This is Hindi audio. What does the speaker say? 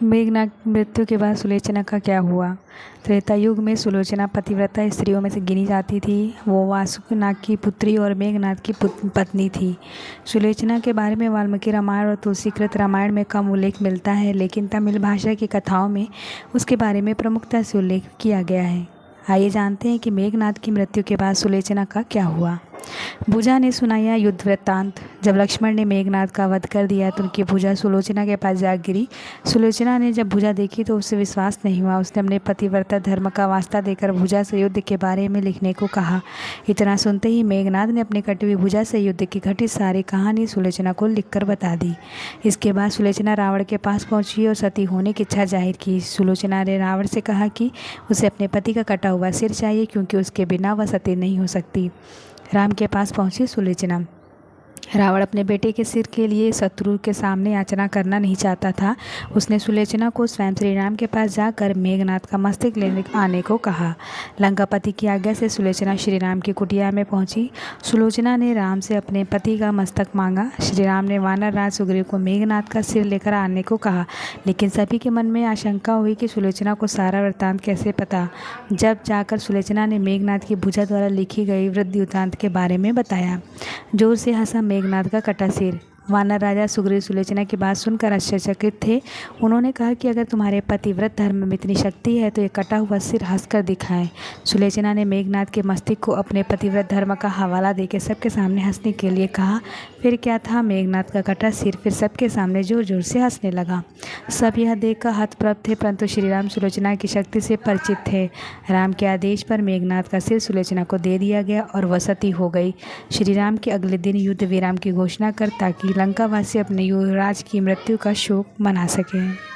मेघनाद की मृत्यु के बाद सुलोचना का क्या हुआ। त्रेता युग में सुलोचना पतिव्रता स्त्रियों में से गिनी जाती थी। वो वासुकीनाग की पुत्री और मेघनाद की पत्नी थी। सुलोचना के बारे में वाल्मीकि रामायण और तुलसीकृत रामायण में कम उल्लेख मिलता है, लेकिन तमिल भाषा की कथाओं में उसके बारे में प्रमुखता से उल्लेख किया गया है। आइए जानते हैं कि मेघनाद की मृत्यु के बाद सुलोचना का क्या हुआ। भुजा ने सुनाया युद्ध वृत्तांत। जब लक्ष्मण ने मेघनाद का वध कर दिया तो उनकी भुजा सुलोचना के पास जा गिरी। सुलोचना ने जब भुजा देखी तो उससे विश्वास नहीं हुआ। उसने अपने पतिव्रता धर्म का वास्ता देकर भुजा से युद्ध के बारे में लिखने को कहा। इतना सुनते ही मेघनाद ने अपनी कटी हुई भुजा से युद्ध की घटित सारी कहानी सुलोचना को लिखकर बता दी। इसके बाद सुलोचना रावण के पास पहुंची और सती होने की इच्छा जाहिर की। सुलोचना ने रावण से कहा कि उसे अपने पति का कटा हुआ सिर चाहिए, क्योंकि उसके बिना वह सती नहीं हो सकती। राम के पास पहुंची सुलोचना। रावण अपने बेटे के सिर के लिए शत्रु के सामने याचना करना नहीं चाहता था। उसने सुलोचना को स्वयं श्री राम के पास जाकर मेघनाद का मस्तक लेने आने को कहा। लंकापति की आज्ञा से सुलोचना श्री राम की कुटिया में पहुंची। सुलोचना ने राम से अपने पति का मस्तक मांगा। श्री राम ने वानर राज सुग्रीव को मेघनाद का सिर लेकर आने को कहा, लेकिन सभी के मन में आशंका हुई कि सुलोचना को सारा वृत्तांत कैसे पता। जब जाकर सुलोचना ने मेघनाद की भुजा द्वारा लिखी गई वृद्ध वृत्तांत के बारे में बताया। जोर से हंसा मेघनाद का कटा सिर। वानर राजा सुग्रीव सुलोचना की बात सुनकर आश्चर्यचकित थे। उन्होंने कहा कि अगर तुम्हारे पतिव्रत धर्म में इतनी शक्ति है तो ये कटा हुआ सिर हंसकर दिखाएं। सुलोचना ने मेघनाद के मस्तिष्क को अपने पतिव्रत धर्म का हवाला देकर सबके सामने हंसने के लिए कहा। फिर क्या था, मेघनाद का कटा सिर फिर सबके सामने जोर जोर से हंसने लगा। सब यह देखकर हतप्रभ थे, परंतु श्रीराम सुलोचना की शक्ति से परिचित थे। राम के आदेश पर मेघनाद का सिर सुलोचना को दे दिया गया और वह सती हो गई। श्रीराम के अगले दिन युद्ध विराम की घोषणा कर ताकि लंकावासी अपने युवराज की मृत्यु का शोक मना सकें।